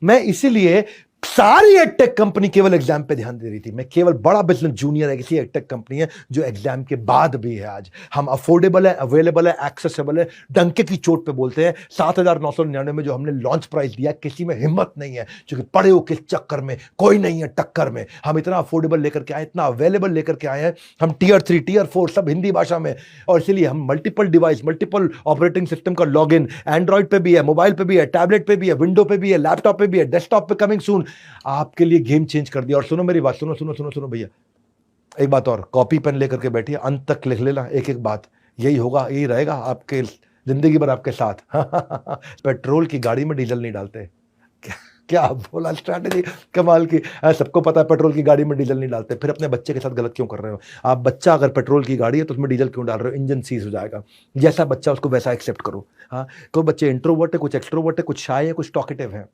मैं इसीलिए सारी एडटेक कंपनी केवल एग्जाम पे ध्यान दे रही थी। मैं केवल बड़ा बिजनेस जूनियर है, किसी एडटेक कंपनी है जो एग्जाम के बाद भी है। आज हम अफोर्डेबल है, अवेलेबल है, एक्सेसिबल है, डंके की चोट पे बोलते हैं। 7,999 में जो हमने लॉन्च प्राइस दिया, किसी में हिम्मत नहीं है, क्योंकि पड़े हो किस चक्कर में, कोई नहीं है टक्कर में। हम इतना अफोर्डेबल लेकर के आए, इतना अवेलेबल लेकर के आए हैं। हम टियर 3 टियर 4 सब हिंदी भाषा में, और इसीलिए हम multiple device, multiple operating system का लॉग इन एंड्रॉइड पे भी है, मोबाइल पे भी है, टैबलेट पे भी है, विंडो पे भी है, लैपटॉप पे भी है, डेस्कटॉप पे कमिंग सून, आपके लिए गेम चेंज कर दिया। और सुनो मेरी बात, सुनो सुनो सुनो सुनो भैया, एक बात और, कॉपी पेन लेकर के बैठिए, अंत तक लिख लेना एक एक बात। यही होगा, यही रहेगा आपके जिंदगी भर आपके साथ। पेट्रोल की गाड़ी में डीजल नहीं डालते। क्या बोला, स्ट्रैटेजी कमाल की। सबको पता है पेट्रोल की गाड़ी में डीजल नहीं डालते, फिर अपने बच्चे के साथ गलत क्यों कर रहे हो आप? बच्चा अगर पेट्रोल की गाड़ी है तो उसमें डीजल क्यों डाल रहे हो? इंजन सीज हो जाएगा। जैसा बच्चा उसको वैसा एक्सेप्ट करो। हाँ, कोई बच्चे इंट्रोवर्ट है, कुछ एक्सट्रोवर्ट है, कुछ शाय है, कुछ टॉकेटिव है।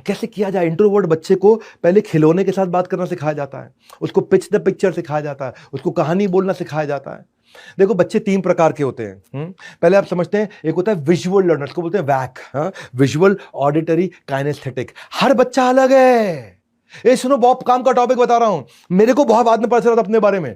कैसे किया जाए? इंट्रोवर्ट बच्चे को पहले खिलौने के साथ बात करना सिखाया जाता है, उसको पिच द पिक्चर सिखाया जाता है, उसको कहानी बोलना सिखाया जाता है। देखो, बच्चे 3 प्रकार के होते हैं। पहले आप समझते हैं, एक होता है विजुअल लर्नर, उसको बोलते हैं वैक, विजुअल, ऑडिटरी, काइनेस्थेटिक। हर बच्चा अलग है। ये सुनो, बहुत काम का टॉपिक बता रहा हूं, मेरे को बहुत बाद में पता चला था अपने बारे में।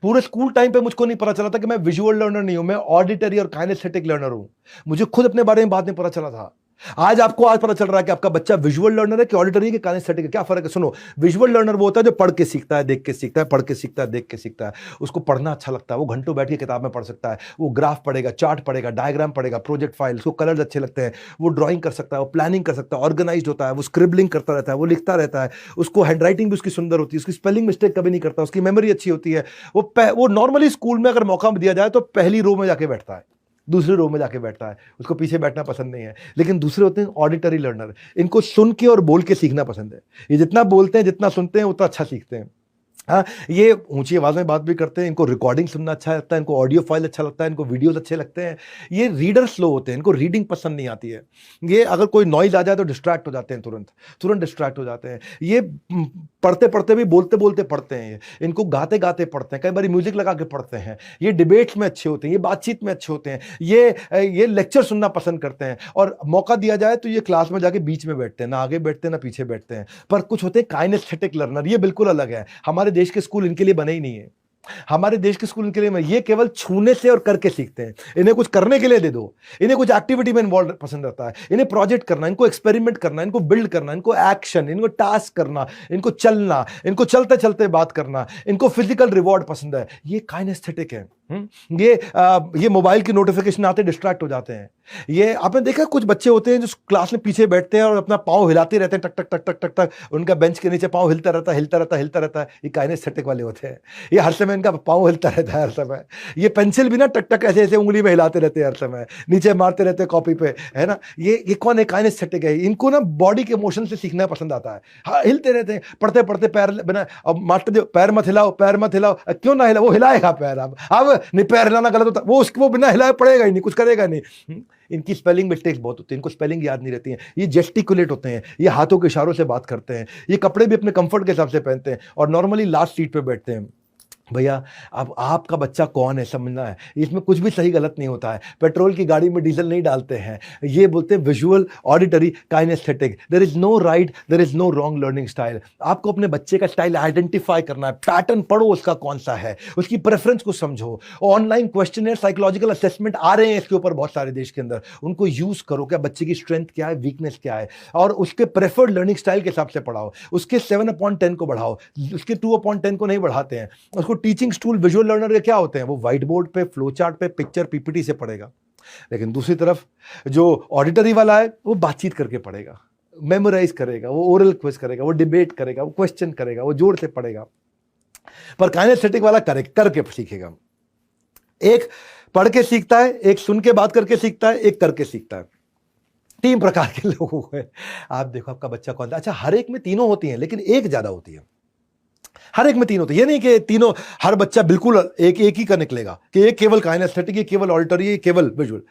पूरे स्कूल टाइम पे मुझको नहीं पता चला था कि मैं विजुअल लर्नर नहीं हूं, मैं ऑडिटरी और काइनेस्थेटिक लर्नर हूं। मुझे खुद अपने बारे में बाद में पता चला था। आज पता चल रहा है कि आपका बच्चा विजुअल लर्नर है कि ऑडिटरी है कि काइनेस्थेटिक है। क्या फर्क है? सुनो, विजुअल लर्नर वो होता है जो पढ़ के सीखता है, देख के सीखता है, पढ़ के सीखता है, देख के सीखता है। उसको पढ़ना अच्छा लगता है, वो घंटों बैठ के किताब में पढ़ सकता है, वो ग्राफ पढ़ेगा, चार्ट पढ़ेगा, डायग्राम पढ़ेगा, प्रोजेक्ट फाइल, उसको कलर्स अच्छे लगते हैं, वो ड्राइंग कर सकता है, वो प्लानिंग कर सकता है, ऑर्गेनाइज्ड होता है, वो स्क्रिबलिंग करता रहता है, वो लिखता रहता है, उसको हैंडराइटिंग भी उसकी सुंदर होती है, उसकी स्पेलिंग मिस्टेक कभी नहीं करता, उसकी मेमोरी अच्छी होती है। वो नॉर्मली स्कूल में अगर मौका दिया जाए तो पहली रो में जाके बैठता है, दूसरे रो में जाके बैठता है, उसको पीछे बैठना पसंद नहीं है। लेकिन दूसरे होते हैं ऑडिटरी लर्नर, इनको सुन के और बोल के सीखना पसंद है। ये जितना बोलते हैं, जितना सुनते हैं, उतना अच्छा सीखते हैं। हाँ, ये ऊंची आवाज में बात भी करते हैं, इनको रिकॉर्डिंग सुनना अच्छा लगता है, इनको ऑडियो फाइल अच्छा लगता है, इनको वीडियोस अच्छे लगते हैं। ये रीडर स्लो होते हैं, इनको रीडिंग पसंद नहीं आती है। ये अगर कोई नॉइज आ जाए तो डिस्ट्रैक्ट हो जाते हैं, तुरंत डिस्ट्रैक्ट हो जाते हैं। ये पढ़ते पढ़ते भी, बोलते बोलते पढ़ते हैं, इनको गाते गाते पढ़ते हैं, कई बार म्यूजिक लगा के पढ़ते हैं। ये डिबेट्स में अच्छे होते हैं, ये बातचीत में अच्छे होते हैं, ये लेक्चर सुनना पसंद करते हैं। और मौका दिया जाए तो ये क्लास में जाके बीच में बैठते हैं, ना आगे बैठते हैं ना पीछे बैठते हैं। पर कुछ होते हैं काइनेस्थेटिक लर्नर, ये बिल्कुल अलग है। हमारे देश के स्कूल इनके लिए बने ही नहीं है। हमारे देश के स्कूल इनके लिए, ये केवल छूने से और करके सीखते हैं। इन्हें कुछ करने के लिए दे दो, इन्हें कुछ एक्टिविटी में इन्वॉल्व पसंद रहता है, इन्हें प्रोजेक्ट करना, इनको एक्सपेरिमेंट करना, इनको बिल्ड करना, इनको एक्शन, इनको टास्क करना, इनको चलना, इनको चलते चलते बात करना, इनको फिजिकल रिवॉर्ड पसंद है। ये काइनेस्थेटिक है। ये मोबाइल की नोटिफिकेशन आते डिस्ट्रैक्ट हो जाते हैं। ये आपने देखा, कुछ बच्चे होते हैं जो क्लास में पीछे बैठते हैं और अपना पाँव हिलाते रहते हैं, टक टक टक टक टक टक, उनका बेंच के नीचे पाँव हिलता रहता है, हिलता रहता है, हिलता रहता है। ये काइनेस्थेटिक वाले होते हैं। ये हर समय इनका पाँव हिलता रहता है हर समय। ये पेंसिल भी ना टक टक ऐसे ऐसे उंगली में हिलाते रहते हैं हर समय, नीचे मारते रहते हैं कॉपी पे, है ना। ये कौन है? काइनेस्थेटिक है। इनको ना बॉडी के मोशन से सीखना पसंद आता है। हाँ, हिलते रहते हैं, पढ़ते पढ़ते पैर बिना, अब मास्टर पैर मत हिलाओ, पैर मत हिलाओ, क्यों ना हिला? वो हिलाएगा पैर। अब नहीं, पैर हिलाना गलत होता, वो बिना हिलाए पड़ेगा ही नहीं, कुछ करेगा नहीं। इनकी स्पेलिंग मिस्टेक्स बहुत होती है, इनको स्पेलिंग याद नहीं रहती है। ये जेस्टिकुलेट होते हैं, ये हाथों के इशारों से बात करते हैं, ये कपड़े भी अपने कंफर्ट के हिसाब से पहनते हैं और नॉर्मली लास्ट सीट पे बैठते हैं। भैया, अब आपका बच्चा कौन है समझना है। इसमें कुछ भी सही गलत नहीं होता है। पेट्रोल की गाड़ी में डीजल नहीं डालते हैं। ये बोलते हैं visual, auditory, kinesthetic. There is no right, there is no wrong learning style. आपको अपने बच्चे का स्टाइल आइडेंटिफाई करना है, पैटर्न पढ़ो उसका कौन सा है, उसकी प्रेफरेंस को समझो। ऑनलाइन क्वेश्चन, साइकोलॉजिकल असेसमेंट आ रहे हैं इसके ऊपर बहुत सारे देश के अंदर, उनको यूज करो। क्या बच्चे की स्ट्रेंथ क्या है, वीकनेस क्या है, और उसके प्रेफर्ड लर्निंग स्टाइल के हिसाब से पढ़ाओ। उसके 7/10 को बढ़ाओ, उसके 2/10 को नहीं बढ़ाते हैं। उसको टीचिंग टूल विजुअल लर्नर के क्या होते हैं? वो व्हाइट बोर्ड पे, फ्लो चार्ट पे, पिक्चर पीपीटी से पढ़ेगा। लेकिन दूसरी तरफ जो ऑडिटरी वाला है, वो बातचीत करके पढ़ेगा, मेमोराइज करेगा, वो ओरल क्विज करेगा, वो डिबेट करेगा, वो क्वेश्चन करेगा, वो जोर से पढ़ेगा। पर काइनेस्थेटिक वाला करके सीखेगा। एक पढ़ के सीखता है, एक सुन के बात करके सीखता है, एक करके सीखता है। 3 प्रकार के लोग हैं। आप देखो आपका बच्चा कौन सा। अच्छा, हर एक में तीनों होती हैं, लेकिन एक ज्यादा होती है। हर एक में 3 होते हैं। ये नहीं कि तीनों, हर बच्चा बिल्कुल एक ही का निकलेगा कि एक केवल काइनेस्थेटिक, ये केवल ऑडिटरी, ये केवल विजुअल।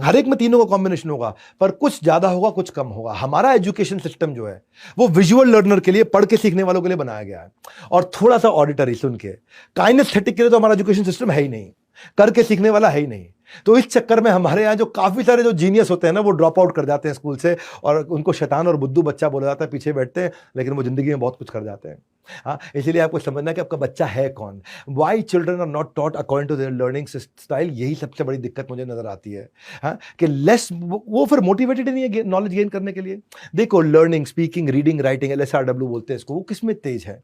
हर एक में तीनों का कॉम्बिनेशन होगा, पर कुछ ज्यादा होगा, कुछ कम होगा। हमारा एजुकेशन सिस्टम जो है वो विजुअल लर्नर के लिए, पढ़ के सीखने वालों के लिए बनाया गया है, और थोड़ा सा ऑडिटरी, सुन के। काइनेस्थेटिक के लिए तो हमारा एजुकेशन सिस्टम है ही नहीं। करके सीखने वाला है ही नहीं। तो इस चक्कर में हमारे यहाँ जो काफी सारे जो जीनियस होते हैं ना, वो ड्रॉप आउट कर जाते हैं स्कूल से, और उनको शैतान और बुद्धू बच्चा बोला जाता है, पीछे बैठते हैं, लेकिन वो जिंदगी में बहुत कुछ कर जाते हैं। हाँ, इसीलिए आपको समझना है कि आपका बच्चा है कौन। Why children are not taught according to their learning style, यही सबसे बड़ी दिक्कत मुझे नजर आती है। हाँ, कि लेस वो फिर मोटिवेटेड नहीं है नॉलेज गेन करने के लिए। देखो, learning, speaking, reading, writing, LSRW बोलते हैं इसको, वो किसमें तेज है?